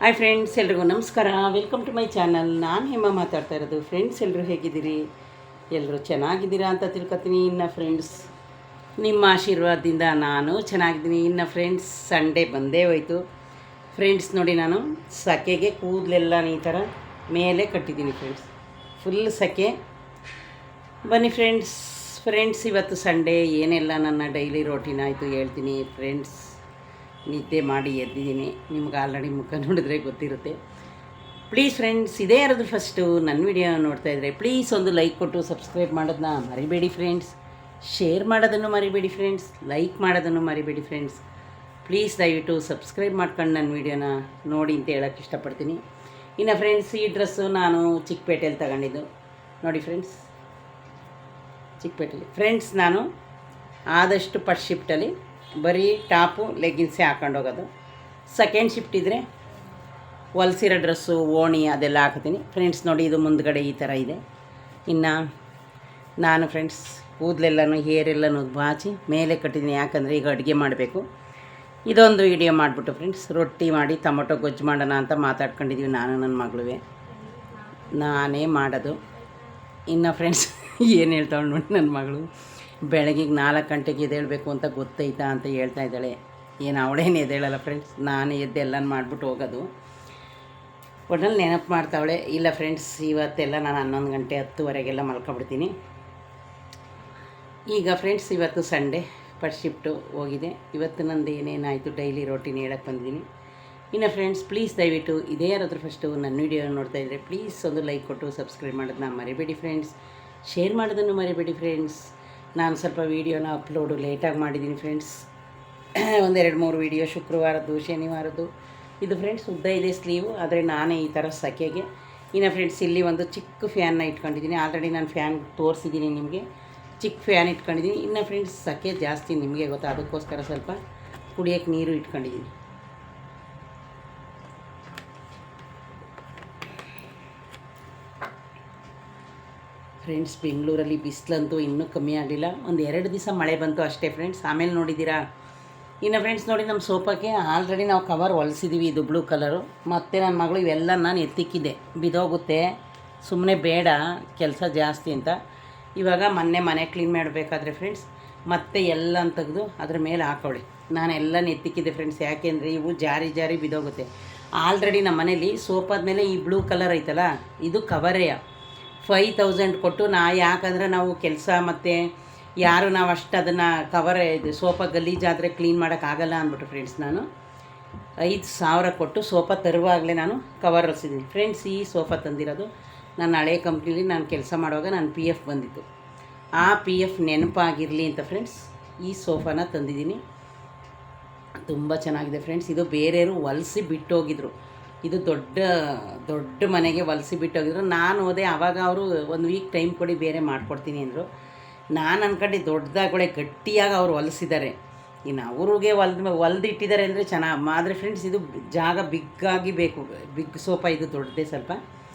Hi friends, ಎಲ್ರಿಗೂ ನಮಸ್ಕಾರ. Welcome to my channel. ನಾನು ಹೇಮ ಮಾತಾಡ್ತಾ ಇರೋದು. ಫ್ರೆಂಡ್ಸ್, ಎಲ್ಲರೂ ಹೇಗಿದ್ದೀರಿ? ಎಲ್ಲರೂ ಚೆನ್ನಾಗಿದ್ದೀರಾ ಅಂತ ತಿಳ್ಕೊತೀನಿ. ಇನ್ನು ಫ್ರೆಂಡ್ಸ್, ನಿಮ್ಮ ಆಶೀರ್ವಾದದಿಂದ ನಾನು ಚೆನ್ನಾಗಿದ್ದೀನಿ. ಇನ್ನು ಫ್ರೆಂಡ್ಸ್, ಸಂಡೇ ಬಂದೇ ಹೋಯ್ತು. ಫ್ರೆಂಡ್ಸ್ ನೋಡಿ, ನಾನು ಸೆಕೆಗೆ ಕೂದಲೆಲ್ಲ ಈ ಥರ ಮೇಲೆ ಕಟ್ಟಿದ್ದೀನಿ ಫ್ರೆಂಡ್ಸ್, ಫುಲ್ ಸೆಕೆ. ಬನ್ನಿ ಫ್ರೆಂಡ್ಸ್ ಇವತ್ತು ಸಂಡೇ ಏನೆಲ್ಲ ನನ್ನ ಡೈಲಿ ರೋಟೀನ್ ಆಯಿತು ಹೇಳ್ತೀನಿ ಫ್ರೆಂಡ್ಸ್. ನಿದ್ದೆ ಮಾಡಿ ಎದ್ದಿದ್ದೀನಿ, ನಿಮ್ಗೆ ಆಲ್ರೆಡಿ ಮುಖ ನೋಡಿದ್ರೆ ಗೊತ್ತಿರುತ್ತೆ. ಪ್ಲೀಸ್ ಫ್ರೆಂಡ್ಸ್, ಇದೇ ಇರೋದು ಫಸ್ಟು ನನ್ನ ವಿಡಿಯೋ ನೋಡ್ತಾ ಇದ್ದರೆ ಪ್ಲೀಸ್ ಒಂದು ಲೈಕ್ ಕೊಟ್ಟು ಸಬ್ಸ್ಕ್ರೈಬ್ ಮಾಡೋದನ್ನ ಮರಿಬೇಡಿ ಫ್ರೆಂಡ್ಸ್. ಶೇರ್ ಮಾಡೋದನ್ನು ಮರಿಬೇಡಿ ಫ್ರೆಂಡ್ಸ್. ಲೈಕ್ ಮಾಡೋದನ್ನು ಮರಿಬೇಡಿ ಫ್ರೆಂಡ್ಸ್. ಪ್ಲೀಸ್ ದಯವಿಟ್ಟು ಸಬ್ಸ್ಕ್ರೈಬ್ ಮಾಡ್ಕೊಂಡು ನನ್ನ ವೀಡಿಯೋನ ನೋಡಿ ಅಂತ ಹೇಳೋಕ್ಕೆ ಇಷ್ಟಪಡ್ತೀನಿ. ಇನ್ನು ಫ್ರೆಂಡ್ಸ್, ಈ ಡ್ರೆಸ್ಸು ನಾನು ಚಿಕ್ಕಪೇಟೆಯಲ್ಲಿ ತಗೊಂಡಿದ್ದು ನೋಡಿ ಫ್ರೆಂಡ್ಸ್, ಚಿಕ್ಕಪೇಟೆಯಲ್ಲಿ. ಫ್ರೆಂಡ್ಸ್, ನಾನು ಆದಷ್ಟು ಫಸ್ಟ್ ಶಿಫ್ಟಲ್ಲಿ ಬರೀ ಟಾಪು ಲೆಗ್ಗಿನ್ಸೇ ಹಾಕೊಂಡು ಹೋಗೋದು. ಸೆಕೆಂಡ್ ಶಿಫ್ಟ್ ಇದ್ದರೆ ಹೊಲ್ಸಿರೋ ಡ್ರೆಸ್ಸು, ಓಣಿ ಅದೆಲ್ಲ ಹಾಕ್ತೀನಿ ಫ್ರೆಂಡ್ಸ್. ನೋಡಿ, ಇದು ಮುಂದ್ಗಡೆ ಈ ಥರ ಇದೆ. ಇನ್ನು ನಾನು ಫ್ರೆಂಡ್ಸ್ ಕೂದಲೆಲ್ಲನೂ ಹೇರೆಲ್ಲನೂ ಬಾಚಿ ಮೇಲೆ ಕಟ್ಟಿದ್ದೀನಿ, ಯಾಕಂದರೆ ಈಗ ಅಡುಗೆ ಮಾಡಬೇಕು. ಇದೊಂದು ವಿಡಿಯೋ ಮಾಡಿಬಿಟ್ಟು ಫ್ರೆಂಡ್ಸ್, ರೊಟ್ಟಿ ಮಾಡಿ ಟೊಮೊಟೊ ಗೊಜ್ಜು ಮಾಡೋಣ ಅಂತ ಮಾತಾಡ್ಕೊಂಡಿದ್ದೀವಿ ನಾನು ನನ್ನ ಮಗಳು. ನಾನೇ ಮಾಡೋದು. ಇನ್ನು ಫ್ರೆಂಡ್ಸ್ ಏನು ಹೇಳ್ತಾಳೆ ನೋಡಿ ನನ್ನ ಮಗಳು, ಬೆಳಗ್ಗೆ 4 ಗಂಟೆಗೆ ಎದ್ದೇಳಬೇಕು ಅಂತ ಗೊತ್ತೈತಾ ಅಂತ ಹೇಳ್ತಾ ಇದ್ದಾಳೆ. ಏನು ಅವಳೇನು ಎದ್ದೇಳಲ್ಲ ಫ್ರೆಂಡ್ಸ್, ನಾನು ಎದ್ದು ಎಲ್ಲ ಮಾಡಿಬಿಟ್ಟು ಹೋಗೋದು. ಒಟ್ಟಲ್ಲಿ ನೆನಪು ಮಾಡ್ತಾವಳೆ. ಇಲ್ಲ ಫ್ರೆಂಡ್ಸ್, ಇವತ್ತೆಲ್ಲ ನಾನು 11 ಗಂಟೆ 10:30 ಮಲ್ಕೊಬಿಡ್ತೀನಿ. ಈಗ ಫ್ರೆಂಡ್ಸ್, ಇವತ್ತು ಸಂಡೇ ಫಸ್ಟ್ ಶಿಫ್ಟು ಹೋಗಿದೆ. ಇವತ್ತು ನಂದು ಏನೇನಾಯಿತು ಡೈಲಿ ರೋಟೀನ್ ಹೇಳಕ್ಕೆ ಬಂದಿದ್ದೀನಿ. ಇನ್ನು ಫ್ರೆಂಡ್ಸ್, ಪ್ಲೀಸ್ ದಯವಿಟ್ಟು ಇದೇ ಯಾರಾದರೂ ಫಸ್ಟು ನನ್ನ ವೀಡಿಯೋ ನೋಡ್ತಾ ಇದ್ದರೆ ಪ್ಲೀಸ್ ಒಂದು ಲೈಕ್ ಕೊಟ್ಟು ಸಬ್ಸ್ಕ್ರೈಬ್ ಮಾಡೋದನ್ನ ಮರಿಬೇಡಿ ಫ್ರೆಂಡ್ಸ್. ಶೇರ್ ಮಾಡೋದನ್ನು ಮರಿಬೇಡಿ ಫ್ರೆಂಡ್ಸ್. ನಾನು ಸ್ವಲ್ಪ ವೀಡಿಯೋನ ಅಪ್ಲೋಡು ಲೇಟಾಗಿ ಮಾಡಿದ್ದೀನಿ ಫ್ರೆಂಡ್ಸ್. 1-2-3 ವೀಡಿಯೋ ಶುಕ್ರವಾರದ್ದು, ಶನಿವಾರದ್ದು. ಇದು ಫ್ರೆಂಡ್ಸ್ ಉದ್ದ ಇದೆ ಸ್ಲೀವು, ಆದರೆ ನಾನೇ ಈ ಥರ ಸೆಕೆಗೆ. ಇನ್ನು ಫ್ರೆಂಡ್ಸ್, ಇಲ್ಲಿ ಒಂದು ಚಿಕ್ಕ ಫ್ಯಾನ್ನ ಇಟ್ಕೊಂಡಿದ್ದೀನಿ. ಆಲ್ರೆಡಿ ನಾನು ಫ್ಯಾನ್ ತೋರಿಸಿದ್ದೀನಿ ನಿಮಗೆ. ಚಿಕ್ಕ ಫ್ಯಾನ್ ಇಟ್ಕೊಂಡಿದ್ದೀನಿ. ಇನ್ನು ಫ್ರೆಂಡ್ಸ್, ಸೆಕೆ ಜಾಸ್ತಿ ನಿಮಗೆ ಗೊತ್ತಾ, ಅದಕ್ಕೋಸ್ಕರ ಸ್ವಲ್ಪ ಕುಡಿಯೋಕ್ಕೆ ನೀರು ಇಟ್ಕೊಂಡಿದ್ದೀನಿ. ಫ್ರೆಂಡ್ಸ್, ಬೆಂಗಳೂರಲ್ಲಿ ಬಿಸಿಲಂತೂ ಇನ್ನೂ ಕಮ್ಮಿ ಆಗಲಿಲ್ಲ. 1-2 ದಿವಸ ಮಳೆ ಬಂತು ಅಷ್ಟೇ ಫ್ರೆಂಡ್ಸ್. ಆಮೇಲೆ ನೋಡಿದ್ದೀರಾ. ಇನ್ನು ಫ್ರೆಂಡ್ಸ್ ನೋಡಿ, ನಮ್ಮ ಸೋಫಾಕ್ಕೆ ಆಲ್ರೆಡಿ ನಾವು ಕವರ್ ಹೊಲಿಸಿದ್ದೀವಿ, ಇದು ಬ್ಲೂ ಕಲರು. ಮತ್ತು ನನ್ನ ಮಗಳು ಇವೆಲ್ಲ ನಾನು ಎತ್ತಿಕ್ಕಿದ್ದೆ, ಬಿದೋಗುತ್ತೆ ಸುಮ್ಮನೆ ಬೇಡ ಕೆಲಸ ಜಾಸ್ತಿ ಅಂತ. ಇವಾಗ ಮನೆ ಕ್ಲೀನ್ ಮಾಡಬೇಕಾದ್ರೆ ಫ್ರೆಂಡ್ಸ್ ಮತ್ತೆ ಎಲ್ಲ ತೆಗೆದು ಅದ್ರ ಮೇಲೆ ಹಾಕೊಳ್ಳಿ. ನಾನು ಎಲ್ಲ ಎತ್ತಿಕ್ಕಿದ್ದೆ ಫ್ರೆಂಡ್ಸ್, ಯಾಕೆಂದರೆ ಇವು ಜಾರಿ ಬಿದೋಗುತ್ತೆ. ಆಲ್ರೆಡಿ ನಮ್ಮ ಮನೇಲಿ ಸೋಫಾದ ಮೇಲೆ ಈ ಬ್ಲೂ ಕಲರ್ ಐತಲ್ಲ, ಇದು ಕವರೇ 5000 ಕೊಟ್ಟು. ಯಾಕಂದರೆ ನಾವು ಕೆಲಸ ಮತ್ತು ಯಾರು ನಾವು ಅಷ್ಟು ಅದನ್ನು ಕವರ್ ಇದು ಸೋಫಾ ಗಲೀಜಾದರೆ ಕ್ಲೀನ್ ಮಾಡೋಕ್ಕಾಗಲ್ಲ ಅಂದ್ಬಿಟ್ಟು ಫ್ರೆಂಡ್ಸ್, ನಾನು 5000 ಕೊಟ್ಟು ಸೋಫಾ ತರುವಾಗಲೇ ನಾನು ಕವರ್ ಹೊಲಿಸಿದ್ದೀನಿ ಫ್ರೆಂಡ್ಸ್. ಈ ಸೋಫಾ ತಂದಿರೋದು ನನ್ನ ಹಳೆ ಕಂಪ್ನೀಲಿ ನಾನು ಕೆಲಸ ಮಾಡುವಾಗ ನನ್ನ PF ಬಂದಿತ್ತು. ಆ PF ನೆನಪಾಗಿರಲಿ ಅಂತ ಫ್ರೆಂಡ್ಸ್ ಈ ಸೋಫಾನ ತಂದಿದ್ದೀನಿ. ತುಂಬ ಚೆನ್ನಾಗಿದೆ ಫ್ರೆಂಡ್ಸ್. ಇದು ಬೇರೆಯವರು ಹೊಲಿಸಿ ಬಿಟ್ಟೋಗಿದ್ರು. ಇದು ದೊಡ್ಡ ಮನೆಗೆ ಹೊಲಿಸಿ ಬಿಟ್ಟೋಗಿದ್ರು. ನಾನು ಹೋದೆ, ಆವಾಗ ಅವರು 1 ವೀಕ್ ಟೈಮ್ ಕೊಡಿ, ಬೇರೆ ಮಾಡಿಕೊಡ್ತೀನಿ ಅಂದರು. ನಾನು ಅಂದ್ಕೊಂಡು ದೊಡ್ಡದಾಗಳೆ ಗಟ್ಟಿಯಾಗಿ ಅವ್ರು ಹೊಲಿಸಿದ್ದಾರೆ. ಇನ್ನು ಅವ್ರಿಗೆ ಹೊಲ್ದಿಟ್ಟಿದ್ದಾರೆ ಅಂದರೆ ಚೆನ್ನಾಗಿ. ಆದರೆ ಫ್ರೆಂಡ್ಸ್, ಇದು ಜಾಗ ಬಿಗ್ಗಾಗಿ ಬೇಕು, ಬಿಗ್ ಸೋಫಾ ಇದು ದೊಡ್ಡದೇ ಸ್ವಲ್ಪ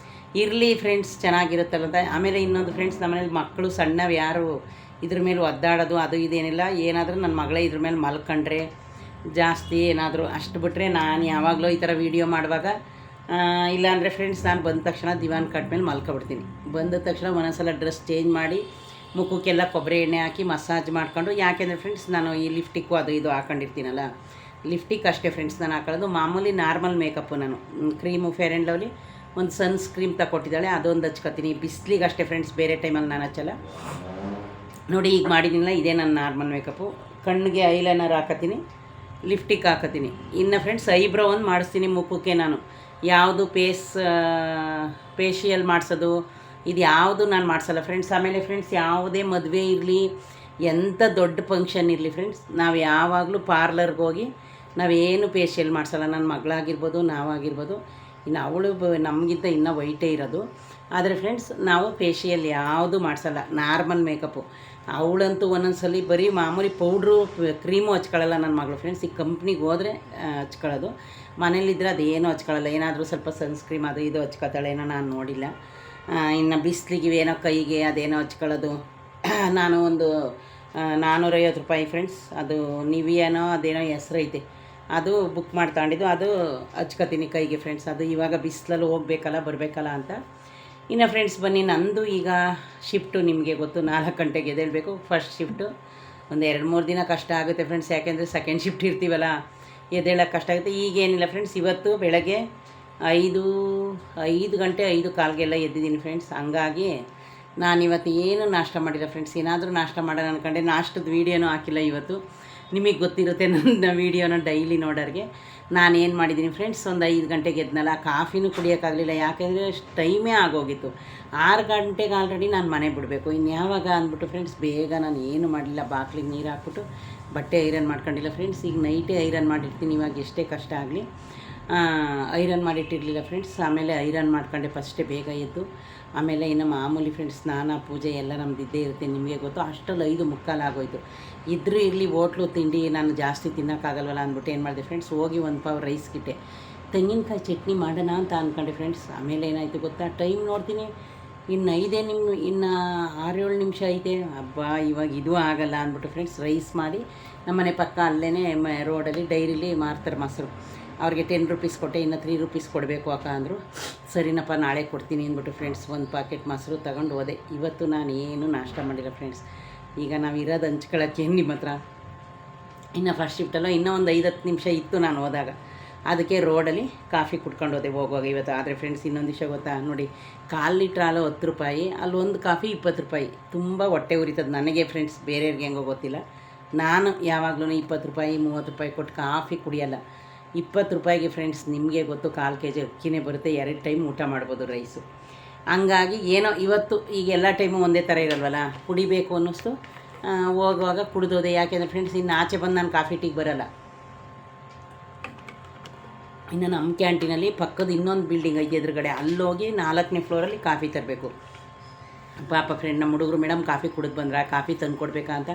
ಇರಲಿ ಫ್ರೆಂಡ್ಸ್, ಚೆನ್ನಾಗಿರುತ್ತಲ್ಲ. ಆಮೇಲೆ ಇನ್ನೊಂದು ಫ್ರೆಂಡ್ಸ್, ನಮ್ಮನೇಲಿ ಮಕ್ಕಳು ಸಣ್ಣವು ಯಾರು ಇದ್ರ ಮೇಲೆ ಒದ್ದಾಡೋದು ಅದು ಇದೇನಿಲ್ಲ. ಏನಾದರೂ ನನ್ನ ಮಗಳೇ ಇದ್ರ ಮೇಲೆ ಮಲ್ಕೊಂಡ್ರೆ ಜಾಸ್ತಿ ಏನಾದರೂ ಅಷ್ಟು ಬಿಟ್ಟರೆ ನಾನು ಯಾವಾಗಲೂ ಈ ಥರ ವೀಡಿಯೋ ಮಾಡುವಾಗ ಇಲ್ಲಾಂದರೆ ಫ್ರೆಂಡ್ಸ್, ನಾನು ಬಂದ ತಕ್ಷಣ ದಿವಾನ್ ಕಟ್ ಮೇಲೆ ಮಲ್ಕೊಬಿಡ್ತೀನಿ. ಬಂದ ತಕ್ಷಣ ಒಂದೊಂದ್ಸಲ ಡ್ರೆಸ್ ಚೇಂಜ್ ಮಾಡಿ ಮುಖಕ್ಕೆಲ್ಲ ಕೊಬ್ಬರಿ ಎಣ್ಣೆ ಹಾಕಿ ಮಸಾಜ್ ಮಾಡ್ಕೊಂಡು, ಯಾಕೆಂದರೆ ಫ್ರೆಂಡ್ಸ್ ನಾನು ಈ ಲಿಫ್ಟಿಕ್ಕು ಅದು ಇದು ಹಾಕೊಂಡಿರ್ತೀನಲ್ಲ, ಲಿಫ್ಟಿಕ್ ಅಷ್ಟೇ ಫ್ರೆಂಡ್ಸ್ ನಾನು ಹಾಕೊಳ್ಳೋದು. ಮಾಮೂಲಿ ನಾರ್ಮಲ್ ಮೇಕಪ್ಪು ನಾನು ಕ್ರೀಮು ಫೇರ್ ಆ್ಯಂಡ್ ಲವ್ಲಿ ಒಂದು ಸನ್ಸ್ಕ್ರೀಮ್ ತಗೊಟ್ಟಿದ್ದಾಳೆ, ಅದೊಂದು ಹಚ್ಕೊತೀನಿ. ಬಿಸಿಲಿಗೆ ಅಷ್ಟೇ ಫ್ರೆಂಡ್ಸ್, ಬೇರೆ ಟೈಮಲ್ಲಿ ನಾನು ಹಚ್ಚಲ್ಲ. ನೋಡಿ ಈಗ ಮಾಡಿದ್ದೀನಲ್ಲ, ಇದೇ ನನ್ನ ನಾರ್ಮಲ್ ಮೇಕಪ್ಪು. ಕಣ್ಣಿಗೆ ಐಲೈನರ್ ಹಾಕತ್ತೀನಿ, ಲಿಫ್ಟಿಕ್ ಹಾಕತ್ತೀನಿ. ಇನ್ನು ಫ್ರೆಂಡ್ಸ್, ಐಬ್ರೋ ಒಂದು ಮಾಡಿಸ್ತೀನಿ ಮುಖಕ್ಕೆ. ನಾನು ಯಾವುದು ಫೇಶಿಯಲ್ ಮಾಡಿಸೋದು ಇದು ಯಾವುದು ನಾನು ಮಾಡಿಸಲ್ಲ ಫ್ರೆಂಡ್ಸ್. ಆಮೇಲೆ ಫ್ರೆಂಡ್ಸ್, ಯಾವುದೇ ಮದುವೆ ಇರಲಿ, ಎಂಥ ದೊಡ್ಡ ಫಂಕ್ಷನ್ ಇರಲಿ ಫ್ರೆಂಡ್ಸ್, ನಾವು ಯಾವಾಗಲೂ ಪಾರ್ಲರ್ಗೆ ಹೋಗಿ ನಾವೇನು ಫೇಶಿಯಲ್ ಮಾಡಿಸಲ್ಲ. ನನ್ನ ಮಗಳಾಗಿರ್ಬೋದು, ನಾವಾಗಿರ್ಬೋದು. ಇನ್ನು ಅವಳು ನಮಗಿಂತ ಇನ್ನೂ ವೈಟೇ ಇರೋದು. ಆದರೆ ಫ್ರೆಂಡ್ಸ್, ನಾವು ಫೇಶಿಯಲ್ ಯಾವುದು ಮಾಡಿಸಲ್ಲ, ನಾರ್ಮಲ್ ಮೇಕಪ್ಪು. ಅವಳಂತೂ ಒಂದೊಂದ್ಸಲಿ ಬರೀ ಮಾಮೂಲಿ ಪೌಡ್ರು ಕ್ರೀಮು ಹಚ್ಕೊಳ್ಳಲ್ಲ ನನ್ನ ಮಗಳು ಫ್ರೆಂಡ್ಸ್. ಈ ಕಂಪ್ನಿಗೆ ಹೋದರೆ ಹಚ್ಕೊಳ್ಳೋದು, ಮನೇಲಿದ್ದರೆ ಅದೇನೂ ಹಚ್ಕೊಳ್ಳಲ್ಲ. ಏನಾದರೂ ಸ್ವಲ್ಪ ಸನ್ಸ್ಕ್ರೀಮ್ ಅದು ಇದು ಹಚ್ಕೊತಾಳೆ, ಏನೋ ನಾನು ನೋಡಿಲ್ಲ. ಇನ್ನು ಬಿಸಿಲಿಗೆ ಏನೋ ಕೈಗೆ ಅದೇನೋ ಹಚ್ಕೊಳ್ಳೋದು. ನಾನು ಒಂದು 450 ರೂಪಾಯಿ ಫ್ರೆಂಡ್ಸ್, ಅದು ನಿವಿಯಾನೋ ಅದೇನೋ ಹೆಸ್ರು ಐತೆ, ಅದು ಬುಕ್ ಮಾಡಿ ತಗೊಂಡಿದ್ದು. ಅದು ಹಚ್ಕೊತೀನಿ ಕೈಗೆ ಫ್ರೆಂಡ್ಸ್. ಅದು ಇವಾಗ ಬಿಸಿಲಲ್ಲಿ ಹೋಗ್ಬೇಕಲ್ಲ ಬರಬೇಕಲ್ಲ ಅಂತ. ಇನ್ನು ಫ್ರೆಂಡ್ಸ್ ಬನ್ನಿ, ನಂದು ಈಗ ಶಿಫ್ಟು ನಿಮಗೆ ಗೊತ್ತು, 4 ಗಂಟೆಗೆ ಎದ್ದೇಳಬೇಕು. ಫಸ್ಟ್ ಶಿಫ್ಟು ಒಂದು 2-3 ದಿನ ಕಷ್ಟ ಆಗುತ್ತೆ ಫ್ರೆಂಡ್ಸ್, ಯಾಕೆಂದರೆ ಸೆಕೆಂಡ್ ಶಿಫ್ಟ್ ಇರ್ತೀವಲ್ಲ, ಎದ್ದೇಳಕ್ಕೆ ಕಷ್ಟ ಆಗುತ್ತೆ. ಈಗೇನಿಲ್ಲ ಫ್ರೆಂಡ್ಸ್, ಇವತ್ತು ಬೆಳಗ್ಗೆ 5 ಗಂಟೆ 5:15 ಎದ್ದಿದ್ದೀನಿ ಫ್ರೆಂಡ್ಸ್. ಹಂಗಾಗಿ ನಾನಿವತ್ತು ಏನು ನಾಷ್ಟ ಮಾಡಿಲ್ಲ ಫ್ರೆಂಡ್ಸ್. ಏನಾದರೂ ನಾಷ್ಟ ಮಾಡೋಣ ಅಂದ್ಕೊಂಡೆ, ನಾಷ್ಟದ ವೀಡಿಯೋನೂ ಹಾಕಿಲ್ಲ ಇವತ್ತು. ನಿಮಗೆ ಗೊತ್ತಿರುತ್ತೆ ನನ್ನ ವೀಡಿಯೋನ ಡೈಲಿ ನೋಡೋರಿಗೆ. ನಾನೇನು ಮಾಡಿದ್ದೀನಿ ಫ್ರೆಂಡ್ಸ್, ಒಂದು 5 ಗಂಟೆಗೆ ಎದ್ನಲ್ಲ, ಕಾಫಿನೂ ಕುಡಿಯೋಕ್ಕಾಗಲಿಲ್ಲ, ಯಾಕೆಂದರೆ ಟೈಮೇ ಆಗೋಗಿತ್ತು. 6 ಗಂಟೆಗೆ ಆಲ್ರೆಡಿ ನಾನು ಮನೆ ಬಿಡಬೇಕು. ಇನ್ಯಾವಾಗ ಅಂದ್ಬಿಟ್ಟು ಫ್ರೆಂಡ್ಸ್ ಬೇಗ ನಾನು ಏನು ಮಾಡಲಿಲ್ಲ, ಬಾಕ್ಲಿಗೆ ನೀರು ಹಾಕ್ಬಿಟ್ಟು ಬಟ್ಟೆ ಐರನ್ ಮಾಡ್ಕೊಂಡಿಲ್ಲ ಫ್ರೆಂಡ್ಸ್. ಈಗ ನೈಟೇ ಐರನ್ ಮಾಡಿರ್ತೀನಿ, ಇವಾಗ ಎಷ್ಟೇ ಕಷ್ಟ ಆಗಲಿ ಐರನ್ ಮಾಡಿಟ್ಟಿರಲಿಲ್ಲ ಫ್ರೆಂಡ್ಸ್. ಆಮೇಲೆ ಐರನ್ ಮಾಡ್ಕೊಂಡೆ ಫಸ್ಟೇ ಬೇಗ ಎದ್ದು. ಆಮೇಲೆ ಇನ್ನು ಮಾಮೂಲಿ ಫ್ರೆಂಡ್ಸ್ ಸ್ನಾನ ಪೂಜೆ ಎಲ್ಲ ನಮ್ದು ಇದ್ದೇ ಇರುತ್ತೆ, ನಿಮಗೆ ಗೊತ್ತು. ಅಷ್ಟರಲ್ಲಿ 5:45 ಆಗೋಯ್ತು. ಇದ್ರೂ ಇರಲಿ, ಹೋಟ್ಲು ತಿಂಡಿ ನಾನು ಜಾಸ್ತಿ ತಿನ್ನೋಕ್ಕಾಗಲ್ವಲ್ಲ ಅಂದ್ಬಿಟ್ಟು ಏನು ಮಾಡಿದೆ ಫ್ರೆಂಡ್ಸ್, ಹೋಗಿ 1 ಪಾವ್ ರೈಸ್ ಗಿಟ್ಟೆ, ತೆಂಗಿನಕಾಯಿ ಚಟ್ನಿ ಮಾಡೋಣ ಅಂತ ಅಂದ್ಕೊಂಡೆ ಫ್ರೆಂಡ್ಸ್. ಆಮೇಲೆ ಏನಾಯಿತು ಗೊತ್ತಾ, ಟೈಮ್ ನೋಡ್ತೀನಿ ಇನ್ನು 6-7 ನಿಮಿಷ ಐತೆ. ಹಬ್ಬ ಇವಾಗ ಇದು ಆಗಲ್ಲ ಅಂದ್ಬಿಟ್ಟು ಫ್ರೆಂಡ್ಸ್ ರೈಸ್ ಮಾಡಿ, ನಮ್ಮನೆ ಪಕ್ಕ ಅಲ್ಲೇ ರೋಡಲ್ಲಿ ಡೈರಿಲಿ ಮಾರ್ತಾರೆ ಮೊಸರು, ಅವ್ರಿಗೆ 10 ರೂಪೀಸ್ ಕೊಟ್ಟೆ, ಇನ್ನು 3 ರೂಪೀಸ್ ಕೊಡಬೇಕು ಅಕ್ಕ ಅಂದರು. ಸರಿನಪ್ಪ ನಾಳೆ ಕೊಡ್ತೀನಿ ಅಂದ್ಬಿಟ್ಟು ಫ್ರೆಂಡ್ಸ್ 1 ಪ್ಯಾಕೆಟ್ ಮೊಸರು ತಗೊಂಡು ಹೋದೆ. ಇವತ್ತು ನಾನು ಏನು ನಾಷ್ಟ ಮಾಡಿಲ್ಲ ಫ್ರೆಂಡ್ಸ್. ಈಗ ನಾವು ಇರೋದು ಹಂಚ್ಕೊಳ್ಳೋಕ್ಕೆ ನಿಮ್ಮ ಹತ್ರ. ಇನ್ನು ಫಸ್ಟ್ ಶಿಫ್ಟಲ್ಲ ಇನ್ನೂ ಒಂದು 5-10 ನಿಮಿಷ ಇತ್ತು ನಾನು ಹೋದಾಗ, ಅದಕ್ಕೆ ರೋಡಲ್ಲಿ ಕಾಫಿ ಕುಡ್ಕೊಂಡು ಹೋದೆ ಹೋಗುವಾಗ ಇವತ್ತು. ಆದರೆ ಫ್ರೆಂಡ್ಸ್ ಇನ್ನೊಂದು ವಿಷಯ ಗೊತ್ತಾ ನೋಡಿ, 1/4 ಲೀಟ್ರ್ ಹಾಲು 10 ರೂಪಾಯಿ, ಅಲ್ಲಿ ಒಂದು ಕಾಫಿ 20 ರೂಪಾಯಿ. ತುಂಬ ಹೊಟ್ಟೆ ಉರಿತದೆ ನನಗೆ ಫ್ರೆಂಡ್ಸ್, ಬೇರೆಯವ್ರಿಗೆ ಹೆಂಗೋ ಗೊತ್ತಿಲ್ಲ. ನಾನು ಯಾವಾಗಲೂ 20 ರೂಪಾಯಿ 30 ರೂಪಾಯಿ ಕೊಟ್ಟು ಕಾಫಿ ಕುಡಿಯಲ್ಲ. 20 ರೂಪಾಯಿಗೆ ಫ್ರೆಂಡ್ಸ್ ನಿಮಗೆ ಗೊತ್ತು 1/4 kg ಅಕ್ಕಿನೇ ಬರುತ್ತೆ, 2 ಟೈಮ್ ಊಟ ಮಾಡ್ಬೋದು ರೈಸು. ಹಂಗಾಗಿ ಏನೋ ಇವತ್ತು ಈಗ ಎಲ್ಲ ಟೈಮು ಒಂದೇ ಥರ ಇರಲ್ವಲ್ಲ, ಕುಡಿಬೇಕು ಅನ್ನಿಸ್ತು, ಹೋಗುವಾಗ ಕುಡಿದೋದೆ. ಯಾಕೆಂದರೆ ಫ್ರೆಂಡ್ಸ್ ಇನ್ನು ಆಚೆ ಬಂದು ನಾನು ಕಾಫಿ ಟೀಗೆ ಬರೋಲ್ಲ. ಇನ್ನು ನಮ್ಮ ಕ್ಯಾಂಟೀನಲ್ಲಿ ಪಕ್ಕದ ಇನ್ನೊಂದು ಬಿಲ್ಡಿಂಗ್ ಐತೆ ಎದುರುಗಡೆ, ಅಲ್ಲೋಗಿ 4ನೇ ಫ್ಲೋರಲ್ಲಿ ಕಾಫಿ ತರಬೇಕು. ಪಾಪ ಫ್ರೆಂಡ್ ನಮ್ಮ ಹುಡುಗರು, ಮೇಡಮ್ ಕಾಫಿ ಕುಡಿದು ಬಂದ್ರೆ ಕಾಫಿ ತಂದು ಕೊಡಬೇಕಾ ಅಂತ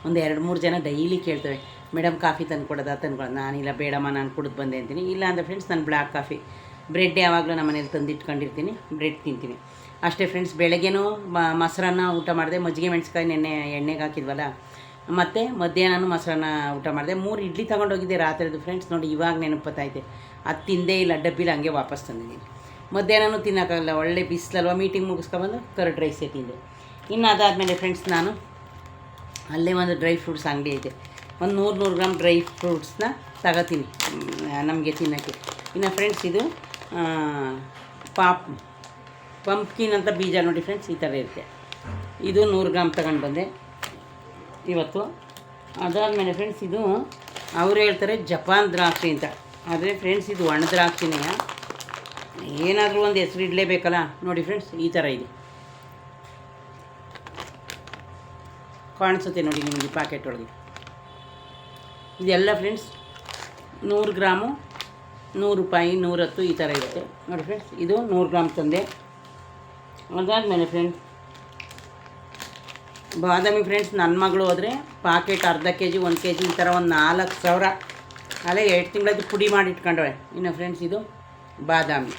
ಒಂದು 2-3 ಜನ ಡೈಲಿ ಕೇಳ್ತೇವೆ, ಮೇಡಮ್ ಕಾಫಿ ತಂದು ಕೊಡೋದು. ನಾನಿಲ್ಲ ಬೇಡಮ್ಮ ನಾನು ಕುಡಿದು ಬಂದೆ ಅಂತೀನಿ. ಇಲ್ಲ ಅಂದರೆ ಫ್ರೆಂಡ್ಸ್ ನಾನು ಬ್ಲ್ಯಾಕ್ ಕಾಫಿ, ಬ್ರೆಡ್ ಯಾವಾಗಲೂ ನಮ್ಮ ಮನೇಲಿ ತಂದಿಟ್ಕೊಂಡಿರ್ತೀನಿ, ಬ್ರೆಡ್ ತಿಂತೀನಿ ಅಷ್ಟೇ ಫ್ರೆಂಡ್ಸ್. ಬೆಳಗ್ಗೆನೂ ಮೊಸರನ್ನ ಊಟ ಮಾಡಿದೆ, ಮಜ್ಜಿಗೆ ಮೆಣಸಿಕಾಯಿ ನೆನ್ನೆ ಎಣ್ಣೆಗೆ ಹಾಕಿದ್ವಲ್ಲ, ಮತ್ತು ಮಧ್ಯಾಹ್ನನೂ ಮೊಸರನ್ನ ಊಟ ಮಾಡಿದೆ. 3 ಇಡ್ಲಿ ತೊಗೊಂಡೋಗಿದ್ದೆ ರಾತ್ರಿದು ಫ್ರೆಂಡ್ಸ್. ನೋಡಿ ಇವಾಗ ನೆನಪತ್ತೈತೆ, ಅದು ತಿಂದೇ ಇಲ್ಲ, ಡಬ್ಬಿಲಿ ಹಂಗೆ ವಾಪಸ್ ತಂದಿದ್ದೀನಿ. ಮಧ್ಯಾಹ್ನನೂ ತಿನ್ನೋಕ್ಕಾಗಲ್ಲ, ಒಳ್ಳೆ ಬಿಸಿಲಲ್ವ, ಮೀಟಿಂಗ್ ಮುಗಿಸ್ಕೊಬಂದು ಕರ್ಡ್ ರೈಸೇ ತಿಂದೆ. ಇನ್ನು ಅದಾದಮೇಲೆ ಫ್ರೆಂಡ್ಸ್ ನಾನು ಅಲ್ಲೇ ಒಂದು ಡ್ರೈ ಫ್ರೂಟ್ಸ್ ಅಂಗಡಿ ಐತೆ, ಒಂದು 100 ಗ್ರಾಮ್ ಡ್ರೈ ಫ್ರೂಟ್ಸ್ನ ತಗೋತೀನಿ ನಮಗೆ ತಿನ್ನೋಕ್ಕೆ. ಇನ್ನು ಫ್ರೆಂಡ್ಸ್ ಇದು ಪಂಪ್ಕಿನ್ ಅಂತ ಬೀಜ ನೋಡಿ ಫ್ರೆಂಡ್ಸ್, ಈ ಥರ ಇರುತ್ತೆ. ಇದು 100 ಗ್ರಾಮ್ ತಗೊಂಡು ಬಂದೆ ಇವತ್ತು. ಅದಾದಮೇಲೆ ಫ್ರೆಂಡ್ಸ್ ಇದು ಅವರು ಹೇಳ್ತಾರೆ ಜಪಾನ್ ದ್ರಾಕ್ಷಿ ಅಂತ, ಆದರೆ ಫ್ರೆಂಡ್ಸ್ ಇದು ಒಣ ದ್ರಾಕ್ಷಿನೇ, ಏನಾದರೂ ಒಂದು ಹೆಸರು ಇಡಲೇಬೇಕಲ್ಲ. ನೋಡಿ ಫ್ರೆಂಡ್ಸ್ ಈ ಥರ ಇದೆ, ಕಾಣಿಸುತ್ತೆ ನೋಡಿ ನಿಮಗೆ ಪ್ಯಾಕೆಟ್ ಒಳಗೆ. ಇದೆಲ್ಲ ಫ್ರೆಂಡ್ಸ್ 100 ಗ್ರಾಮು 100 ರೂಪಾಯಿ 110 ಈ ಥರ ಇರುತ್ತೆ ನೋಡಿ ಫ್ರೆಂಡ್ಸ್. ಇದು 100 ಗ್ರಾಮ್ ತಂದೆ. ಅದಾದಮೇಲೆ ಫ್ರೆಂಡ್ಸ್ ಬಾದಾಮಿ ಫ್ರೆಂಡ್ಸ್, ನನ್ನ ಮಗಳು ಹೋದರೆ ಪಾಕೆಟ್ ಅರ್ಧ kg 1 kg ಈ ಥರ ಒಂದು 4,000 ಅಲ್ಲೇ 2 ತಿಂಗಳದ್ದು ಪುಡಿ ಮಾಡಿ ಇಟ್ಕೊಂಡವೆ. ಇನ್ನು ಫ್ರೆಂಡ್ಸ್ ಇದು ಬಾದಾಮಿ,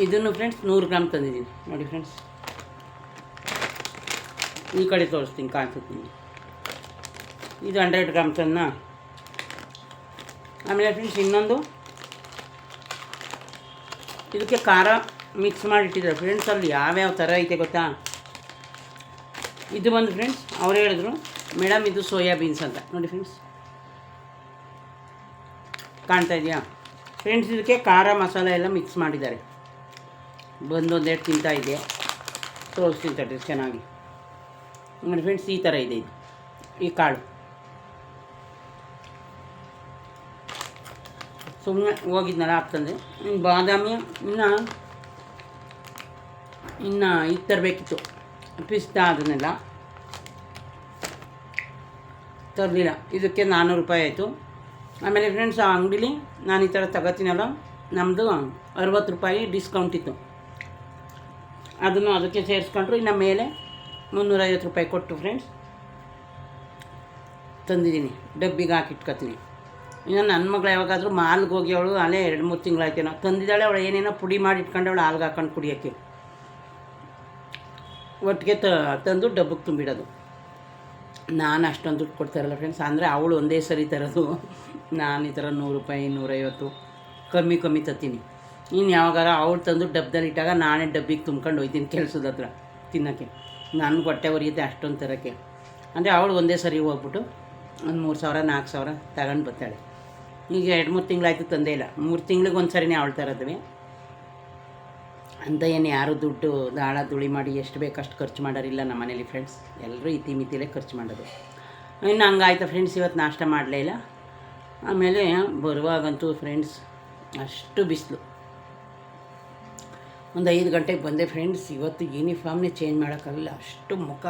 ಇದನ್ನು ಫ್ರೆಂಡ್ಸ್ 100 ಗ್ರಾಮ್ ತಂದಿದ್ದೀನಿ ನೋಡಿ ಫ್ರೆಂಡ್ಸ್. ಈ ಕಡೆ ತೋರಿಸ್ತೀನಿ, ಕಾಣಿಸುತ್ತೀನಿ. ಇದು 100 ಗ್ರಾಮ್ ತನ್ನ. ಆಮೇಲೆ ಫ್ರೆಂಡ್ಸ್ ಇನ್ನೊಂದು, ಇದಕ್ಕೆ ಖಾರ ಮಿಕ್ಸ್ ಮಾಡಿಟ್ಟಿದ್ದಾರೆ ಫ್ರೆಂಡ್ಸ್. ಅಲ್ಲಿ ಯಾವ್ಯಾವ ಥರ ಐತೆ ಗೊತ್ತಾ. ಇದು ಬಂದು ಫ್ರೆಂಡ್ಸ್ ಅವ್ರು ಹೇಳಿದ್ರು, ಮೇಡಮ್ ಇದು ಸೋಯಾಬೀನ್ಸ್ ಅಂತ ನೋಡಿ ಫ್ರೆಂಡ್ಸ್, ಕಾಣ್ತಾ ಇದೆಯಾ ಫ್ರೆಂಡ್ಸ್. ಇದಕ್ಕೆ ಖಾರ ಮಸಾಲೆ ಎಲ್ಲ ಮಿಕ್ಸ್ ಮಾಡಿದ್ದಾರೆ. ಒಂದೆರಡು ತಿಂತಾ ಇದೆ, ತೋರಿಸ್ತೀನಿ ತಡ್ರಿ ಚೆನ್ನಾಗಿ ನೋಡಿ ಫ್ರೆಂಡ್ಸ್. ಈ ಥರ ಇದೆ ಇದು, ಈ ಕಾಳು. ಸುಮ್ಮನೆ ಹೋಗಿದ್ನಲ್ಲ ಆಗ್ತಂದೆ. ಬಾದಾಮಿ ಇನ್ನು ಇದು ತರಬೇಕಿತ್ತು, ಪಿಸ್ತಾ, ಅದನ್ನೆಲ್ಲ ತರಲಿಲ್ಲ. ಇದಕ್ಕೆ 400 ರೂಪಾಯಿ ಆಯಿತು. ಆಮೇಲೆ ಫ್ರೆಂಡ್ಸ್ ಆ ಅಂಗಡೀಲಿ ನಾನು ಈ ಥರ ತಗೋತೀನಲ್ಲ, ನಮ್ಮದು 60 ರೂಪಾಯಿ ಡಿಸ್ಕೌಂಟ್ ಇತ್ತು, ಅದನ್ನು ಅದಕ್ಕೆ ಸೇರಿಸ್ಕೊಂಡ್ರು. ಇನ್ನು ಮೇಲೆ 350 ರೂಪಾಯಿ ಕೊಟ್ಟು ಫ್ರೆಂಡ್ಸ್ ತಂದಿದ್ದೀನಿ, ಡಬ್ಬಿಗೆ ಹಾಕಿಟ್ಕೊತೀನಿ. ಇನ್ನು ನನ್ನ ಮಗಳು ಯಾವಾಗಾದರೂ ಮಾಲ್ಗೆ ಹೋಗಿ ಅವಳು ಅಲ್ಲೇ 2-3 ತಿಂಗಳಾಯ್ತೇನೋ ತಂದಿದ್ದಾಳೆ. ಅವಳು ಏನೇನೋ ಪುಡಿ ಮಾಡಿ ಇಟ್ಕೊಂಡವಳು ಹಾಲ್ಗೆ ಹಾಕೊಂಡು ಕುಡಿಯೋಕ್ಕೆ, ಒಟ್ಟಿಗೆ ತಂದು ಡಬ್ಬಕ್ಕೆ ತುಂಬಿಡೋದು. ನಾನು ಅಷ್ಟೊಂದು ದುಡ್ಡು ಕೊಡ್ತಾರಲ್ಲ ಫ್ರೆಂಡ್ಸ್. ಅಂದರೆ ಅವಳು ಒಂದೇ ಸರಿ ತರೋದು, ನಾನು ಈ ಥರ 100 ರೂಪಾಯಿ 150 ಕಮ್ಮಿ ತತ್ತೀನಿ. ಇನ್ನು ಯಾವಾಗಾರ ಅವಳು ತಂದು ಡಬ್ಬದಲ್ಲಿ ಇಟ್ಟಾಗ ನಾನೇ ಡಬ್ಬಿಗೆ ತುಂಬ್ಕೊಂಡು ಹೋಗ್ತೀನಿ ಕೆಲಸದ ಹತ್ರ ತಿನ್ನೋಕ್ಕೆ. ನನಗೆ ಹೊಟ್ಟೆ ಉರಿಯುತ್ತೆ ಅಷ್ಟೊಂದು ತರೋಕ್ಕೆ. ಅಂದರೆ ಅವಳು ಒಂದೇ ಸರಿ ಹೋಗ್ಬಿಟ್ಟು ಒಂದು 3,000 4,000 ತಗೊಂಡು ಬರ್ತಾಳೆ. ಈಗ 2-3 ತಿಂಗಳಾಯ್ತು ತಂದೇ ಇಲ್ಲ. 3 ತಿಂಗ್ಳಿಗೆ ಒಂದು ಸರಿನೇ ಅವಳು ತರೋದ್ವಿ ಅಂತ. ಏನು ಯಾರು ದುಡ್ಡು ದಾಳ ದುಳಿ ಮಾಡಿ ಎಷ್ಟು ಬೇಕಷ್ಟು ಖರ್ಚು ಮಾಡೋರಿಲ್ಲ ನಮ್ಮ ಮನೇಲಿ ಫ್ರೆಂಡ್ಸ್. ಎಲ್ಲರೂ ಇತಿಮಿತಿಲೇ ಖರ್ಚು ಮಾಡೋದು. ಇನ್ನು ಹಂಗಾಯ್ತು ಫ್ರೆಂಡ್ಸ್. ಇವತ್ತು ನಾಷ್ಟ ಮಾಡಲೇ ಇಲ್ಲ. ಆಮೇಲೆ ಬರುವಾಗಂತೂ ಫ್ರೆಂಡ್ಸ್ ಅಷ್ಟು ಬಿಸಿಲು. ಒಂದು 5 ಗಂಟೆಗೆ ಬಂದೆ ಫ್ರೆಂಡ್ಸ್. ಇವತ್ತು ಯೂನಿಫಾರ್ಮ್ನೇ ಚೇಂಜ್ ಮಾಡೋಕ್ಕಾಗಲ್ಲ, ಅಷ್ಟು ಮುಖ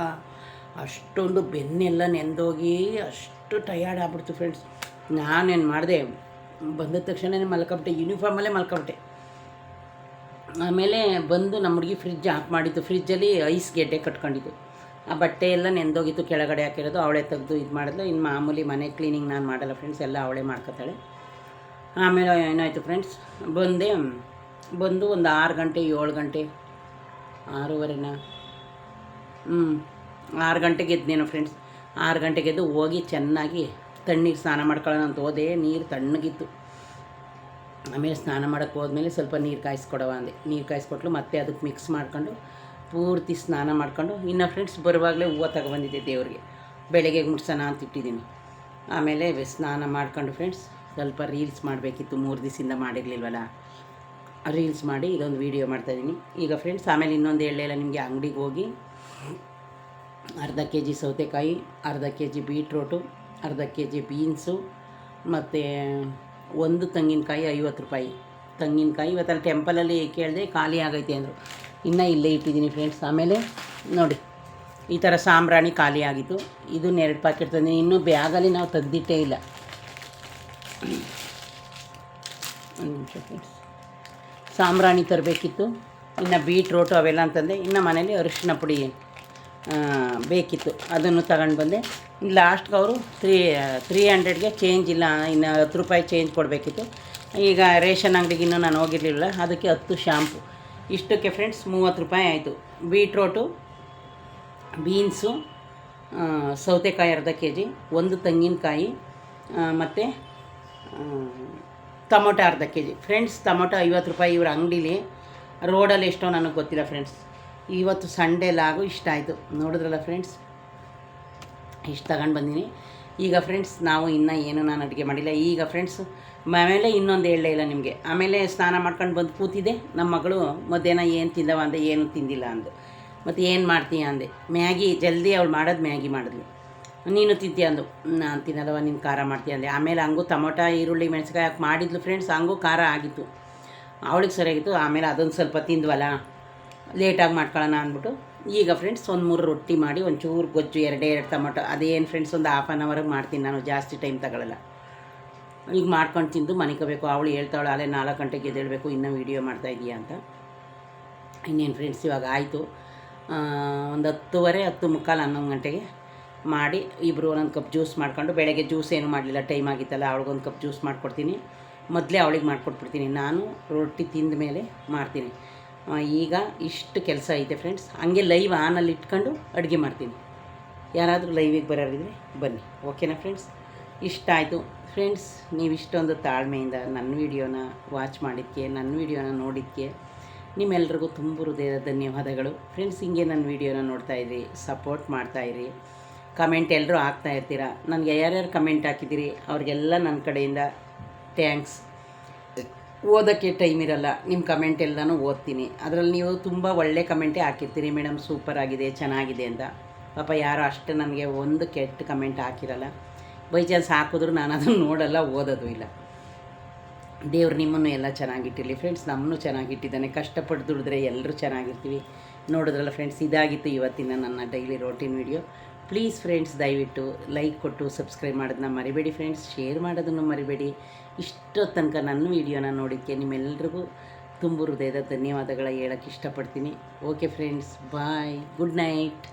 ಅಷ್ಟೊಂದು ಬೆನ್ನೆಲ್ಲ ನೆಂದೋಗಿ ಅಷ್ಟು ಟಯರ್ಡ್ ಆಗ್ಬಿಡ್ತು ಫ್ರೆಂಡ್ಸ್. ನಾನೇನು ಮಾಡಿದೆ, ಬಂದ ತಕ್ಷಣವೇ ಮಲ್ಕೊಬಿಟ್ಟೆ, ಯೂನಿಫಾರ್ಮಲ್ಲೇ ಮಲ್ಕೊಬಿಟ್ಟೆ. ಆಮೇಲೆ ಬಂದು ನಮ್ಮ ಹುಡುಗಿ ಫ್ರಿಜ್ ಆಫ್ ಮಾಡಿದ್ದು. ಫ್ರಿಜ್ಜಲ್ಲಿ ಐಸ್ ಗೆಡ್ಡೆ ಕಟ್ಕೊಂಡಿದ್ದು. ಆ ಬಟ್ಟೆ ಎಲ್ಲ ನೆಂದೋಗಿತ್ತು, ಕೆಳಗಡೆ ಹಾಕಿರೋದು ಅವಳೇ ತೆಗೆದು ಇದು ಮಾಡಿದ್ಲು. ಇನ್ನು ಮಾಮೂಲಿ ಮನೆ ಕ್ಲೀನಿಂಗ್ ನಾನು ಮಾಡಲ್ಲ ಫ್ರೆಂಡ್ಸ್, ಎಲ್ಲ ಅವಳೇ ಮಾಡ್ಕೊತಾಳೆ. ಆಮೇಲೆ ಏನಾಯಿತು ಫ್ರೆಂಡ್ಸ್, ಬಂದು ಒಂದು 6 ಗಂಟೆ 7 ಗಂಟೆ 6:30 6 ಗಂಟೆಗೆ ಎದ್ದೇನೋ ಫ್ರೆಂಡ್ಸ್. 6 ಗಂಟೆಗೆ ಎದ್ದು ಹೋಗಿ ಚೆನ್ನಾಗಿ ತಣ್ಣೀರು ಸ್ನಾನ ಮಾಡ್ಕೊಳ್ಳೋಣ ಅಂತ ಹೋದೆ. ನೀರು ತಣ್ಣಗಿತ್ತು. ಆಮೇಲೆ ಸ್ನಾನ ಮಾಡೋಕ್ಕೆ ಹೋದ್ಮೇಲೆ ಸ್ವಲ್ಪ ನೀರು ಕಾಯಿಸ್ಕೊಡವ ಅಂದೆ. ನೀರು ಕಾಯಿಸ್ಕೊಟ್ಲು. ಮತ್ತೆ ಅದಕ್ಕೆ ಮಿಕ್ಸ್ ಮಾಡ್ಕೊಂಡು ಪೂರ್ತಿ ಸ್ನಾನ ಮಾಡ್ಕೊಂಡು, ಇನ್ನು ಫ್ರೆಂಡ್ಸ್ ಬರುವಾಗಲೇ ಹೂವು ತಗೊಬಂದಿದ್ದೆ ದೇವ್ರಿಗೆ, ಬೆಳಗ್ಗೆ ಮುಡ್ಸೋಣ ಅಂತ ಇಟ್ಟಿದ್ದೀನಿ. ಆಮೇಲೆ ಸ್ನಾನ ಮಾಡ್ಕೊಂಡು ಫ್ರೆಂಡ್ಸ್ ಸ್ವಲ್ಪ ರೀಲ್ಸ್ ಮಾಡಬೇಕಿತ್ತು, 3 ದಿವಸದಿಂದ ಮಾಡಿರಲಿಲ್ವಲ್ಲ, ರೀಲ್ಸ್ ಮಾಡಿ ಇದೊಂದು ವೀಡಿಯೋ ಮಾಡ್ತಾಯಿದ್ದೀನಿ ಈಗ ಫ್ರೆಂಡ್ಸ್. ಆಮೇಲೆ ಇನ್ನೊಂದು ಹೇಳಲಿಲ್ಲ ನಿಮಗೆ, ಅಂಗಡಿಗೆ ಹೋಗಿ ಅರ್ಧ kg ಸೌತೆಕಾಯಿ, ಅರ್ಧ kg ಬೀಟ್ರೋಟು, ಅರ್ಧ kg ಬೀನ್ಸು, ಮತ್ತು 1 ತೆಂಗಿನಕಾಯಿ 50 ರೂಪಾಯಿ ತೆಂಗಿನಕಾಯಿ. ಇವತ್ತಲ್ಲಿ ಟೆಂಪಲಲ್ಲಿ ಕೇಳಿದೆ, ಖಾಲಿ ಆಗೈತೆ ಅಂದರು. ಇನ್ನೂ ಇಲ್ಲೇ ಇಟ್ಟಿದ್ದೀನಿ ಫ್ರೆಂಡ್ಸ್. ಆಮೇಲೆ ನೋಡಿ ಈ ಥರ ಸಾಂಬ್ರಾಣಿ ಖಾಲಿ ಆಗಿತ್ತು. ಇದನ್ನ 2 ಪ್ಯಾಕೆಟ್ ತಂದಿದ್ದೀನಿ. ಇನ್ನೂ ಬ್ಯಾಗಲ್ಲಿ ನಾವು ತೆಗ್ದಿಟ್ಟೇ ಇಲ್ಲ. ಒಂದು ನಿಮಿಷ ಫ್ರೆಂಡ್ಸ್, ಸಾಂಬ್ರಾಣಿ ತರಬೇಕಿತ್ತು. ಇನ್ನು ಬೀಟ್ರೋಟು ಅವೆಲ್ಲ ಅಂತಂದೆ. ಇನ್ನು ಮನೇಲಿ ಅರಿಶಿನ ಪುಡಿ ಬೇಕಿತ್ತು, ಅದನ್ನು ತಗೊಂಡು ಬಂದೆ. ಲಾಸ್ಟ್ಗೆ ಅವರು 300ಗೆ ಚೇಂಜ್ ಇಲ್ಲ, ಇನ್ನು 10 ರೂಪಾಯಿ ಚೇಂಜ್ ಕೊಡಬೇಕಿತ್ತು. ಈಗ ರೇಷನ್ ಅಂಗಡಿಗೆ ಇನ್ನೂ ನಾನು ಹೋಗಿರಲಿಲ್ಲ, ಅದಕ್ಕೆ 10 ಶಾಂಪು. ಇಷ್ಟಕ್ಕೆ ಫ್ರೆಂಡ್ಸ್ 30 ರೂಪಾಯಿ ಆಯಿತು. ಬೀಟ್ರೋಟು, ಬೀನ್ಸು, ಸೌತೆಕಾಯಿ ಅರ್ಧ kg, 1 ತೆಂಗಿನಕಾಯಿ, ಮತ್ತು ಟೊಮೊಟೊ ಅರ್ಧ kg. ಫ್ರೆಂಡ್ಸ್ ಟೊಮೊಟೊ 50 ರೂಪಾಯಿ ಇವ್ರ ಅಂಗಡೀಲಿ. ರೋಡಲ್ಲಿ ಎಷ್ಟೋ ನನಗೆ ಗೊತ್ತಿಲ್ಲ ಫ್ರೆಂಡ್ಸ್. ಇವತ್ತು ಸಂಡೇ ಲಾಗು ಇಷ್ಟ ಆಯಿತು, ನೋಡಿದ್ರಲ್ಲ ಫ್ರೆಂಡ್ಸ್, ಇಷ್ಟು ತಗೊಂಡು ಬಂದೀನಿ. ಈಗ ಫ್ರೆಂಡ್ಸ್ ನಾವು ಇನ್ನೂ ಏನು ನಾನು ಅಡುಗೆ ಮಾಡಿಲ್ಲ. ಈಗ ಫ್ರೆಂಡ್ಸ್ ಆಮೇಲೆ ಇನ್ನೊಂದು ಹೇಳಲೇ ಇಲ್ಲ ನಿಮಗೆ. ಆಮೇಲೆ ಸ್ನಾನ ಮಾಡ್ಕೊಂಡು ಬಂದು ಕೂತಿದ್ದೆ. ನಮ್ಮ ಮಗಳು ಮಧ್ಯಾಹ್ನ ಏನು ತಿಂದವ ಅಂದೆ, ಏನು ತಿಂದಿಲ್ಲ ಅಂದು. ಮತ್ತು ಏನು ಮಾಡ್ತೀಯ ಅಂದೆ. ಮ್ಯಾಗಿ ಜಲ್ದಿ ಅವಳು ಮಾಡೋದು ಮ್ಯಾಗಿ ಮಾಡಿದ್ಲು. ನೀನು ತಿಂತೀಯ ಅಂದು. ನಾನು ತಿನ್ನಲ್ಲವ, ನೀನು ಖಾರ ಮಾಡ್ತೀಯ ಅಂದೆ. ಆಮೇಲೆ ಹಂಗೂ ಟೊಮೊಟೊ ಈರುಳ್ಳಿ ಮೆಣಸಿನ್ಕಾಯಿ ಹಾಕಿ ಮಾಡಿದ್ಲು ಫ್ರೆಂಡ್ಸ್. ಹಂಗೂ ಖಾರ ಆಗಿತ್ತು, ಅವಳಿಗೆ ಸರಿಯಾಗಿತ್ತು. ಆಮೇಲೆ ಅದೊಂದು ಸ್ವಲ್ಪ ತಿಂದ್ವಲ್ಲ, ಲೇಟಾಗಿ ಮಾಡ್ಕೊಳ್ಳೋಣ ಅಂದ್ಬಿಟ್ಟು ಈಗ ಫ್ರೆಂಡ್ಸ್ ಒಂದು 3 ರೊಟ್ಟಿ ಮಾಡಿ ಒಂಚೂರು ಗೊಜ್ಜು, 2 ಟೊಮೊಟೊ, ಅದೇನು ಫ್ರೆಂಡ್ಸ್ ಒಂದು ½ ಆನ್ ಅವರ್ಗೆ ಮಾಡ್ತೀನಿ ನಾನು, ಜಾಸ್ತಿ ಟೈಮ್ ತಗೊಳ್ಳಲ್ಲ. ಈಗ ಮಾಡ್ಕೊಂಡು ತಿಂದು ಮನಿಕೋಬೇಕು. ಅವಳು ಹೇಳ್ತಾವಳು ಅಲ್ಲೇ 4 ಗಂಟೆಗೆ ಎದ್ದೇಳಬೇಕು, ಇನ್ನೂ ವೀಡಿಯೋ ಮಾಡ್ತಾಯಿದ್ದೀಯಾ ಅಂತ. ಇನ್ನೇನು ಫ್ರೆಂಡ್ಸ್ ಇವಾಗ ಆಯಿತು ಒಂದು 10:30 10:45 11 ಗಂಟೆಗೆ ಮಾಡಿ ಇಬ್ಬರು ಒಂದೊಂದು ಕಪ್ ಜ್ಯೂಸ್ ಮಾಡ್ಕೊಂಡು, ಬೆಳಗ್ಗೆ ಜ್ಯೂಸ್ ಏನು ಮಾಡಲಿಲ್ಲ, ಟೈಮ್ ಆಗಿತ್ತಲ್ಲ, ಅವಳಿಗೊಂದು ಕಪ್ ಜ್ಯೂಸ್ ಮಾಡಿಕೊಡ್ತೀನಿ. ಮೊದಲೇ ಅವಳಿಗೆ ಮಾಡಿಕೊಟ್ಬಿಡ್ತೀನಿ, ನಾನು ರೊಟ್ಟಿ ತಿಂದ ಮೇಲೆ ಮಾಡ್ತೀನಿ. ಈಗ ಇಷ್ಟು ಕೆಲಸ ಐತೆ ಫ್ರೆಂಡ್ಸ್. ಹಂಗೆ ಲೈವ್ ಆನಲ್ಲಿ ಇಟ್ಕೊಂಡು ಅಡುಗೆ ಮಾಡ್ತೀನಿ. ಯಾರಾದರೂ ಲೈವಿಗೆ ಬರೋರಿದ್ರೆ ಬನ್ನಿ, ಓಕೆನಾ ಫ್ರೆಂಡ್ಸ್? ಇಷ್ಟ ಆಯಿತು ಫ್ರೆಂಡ್ಸ್. ನೀವು ಇಷ್ಟೊಂದು ತಾಳ್ಮೆಯಿಂದ ನನ್ನ ವೀಡಿಯೋನ ವಾಚ್ ಮಾಡಿದ್ದಕ್ಕೆ, ನನ್ನ ವೀಡಿಯೋನ ನೋಡಿದ್ದಕ್ಕೆ ನಿಮ್ಮೆಲ್ರಿಗೂ ತುಂಬ ಹೃದಯದ ಧನ್ಯವಾದಗಳು ಫ್ರೆಂಡ್ಸ್. ಹಿಂಗೆ ನನ್ನ ವೀಡಿಯೋನ ನೋಡ್ತಾಯಿರಿ, ಸಪೋರ್ಟ್ ಮಾಡ್ತಾಯಿರಿ, ಕಮೆಂಟ್ ಎಲ್ಲರೂ ಹಾಕ್ತಾಯಿರ್ತೀರ. ನನಗೆ ಯಾರ್ಯಾರು ಕಮೆಂಟ್ ಹಾಕಿದ್ದೀರಿ ಅವ್ರಿಗೆಲ್ಲ ನನ್ನ ಕಡೆಯಿಂದ ಥ್ಯಾಂಕ್ಸ್. ಓದೋಕ್ಕೆ ಟೈಮ್ ಇರಲ್ಲ, ನಿಮ್ಮ ಕಮೆಂಟ್ ಎಲ್ಲನೂ ಓದ್ತೀನಿ. ಅದರಲ್ಲಿ ನೀವು ತುಂಬ ಒಳ್ಳೆ ಕಮೆಂಟೇ ಹಾಕಿರ್ತೀರಿ, ಮೇಡಮ್ ಸೂಪರ್ ಆಗಿದೆ, ಚೆನ್ನಾಗಿದೆ ಅಂತ. ಪಾಪ ಯಾರೋ ಅಷ್ಟು ನನಗೆ ಒಂದು ಕೆಟ್ಟ ಕಮೆಂಟ್ ಹಾಕಿರಲ್ಲ. ಬೈ ಚಾನ್ಸ್ ಹಾಕಿದ್ರು ನಾನು ಅದನ್ನು ನೋಡಲ್ಲ, ಓದೋದು ಇಲ್ಲ. ದೇವ್ರು ನಿಮ್ಮನ್ನು ಎಲ್ಲ ಚೆನ್ನಾಗಿಟ್ಟಿರಲಿ ಫ್ರೆಂಡ್ಸ್. ನಮ್ಮನ್ನು ಚೆನ್ನಾಗಿಟ್ಟಿದ್ದಾನೆ. ಕಷ್ಟಪಟ್ಟು ದುಡಿದ್ರೆ ಎಲ್ಲರೂ ಚೆನ್ನಾಗಿರ್ತೀವಿ. ನೋಡಿದ್ರಲ್ಲ ಫ್ರೆಂಡ್ಸ್, ಇದಾಗಿತ್ತು ಇವತ್ತಿನ ನನ್ನ daily routine video. Please friends ದಯವಿಟ್ಟು ಲೈಕ್ ಕೊಟ್ಟು ಸಬ್ಸ್ಕ್ರೈಬ್ ಮಾಡೋದನ್ನ ಮರಿಬೇಡಿ ಫ್ರೆಂಡ್ಸ್. ಶೇರ್ ಮಾಡೋದನ್ನು ಮರಿಬೇಡಿ. ಇಷ್ಟೋ ತನಕ ನನ್ನ ವೀಡಿಯೋನ ನೋಡೋಕ್ಕೆ ನಿಮ್ಮೆಲ್ಲರಿಗೂ ತುಂಬ ಹೃದಯದ ಧನ್ಯವಾದಗಳ ಹೇಳೋಕ್ಕೆ ಇಷ್ಟಪಡ್ತೀನಿ. ಓಕೆ ಫ್ರೆಂಡ್ಸ್, ಬಾಯ್, ಗುಡ್ ನೈಟ್.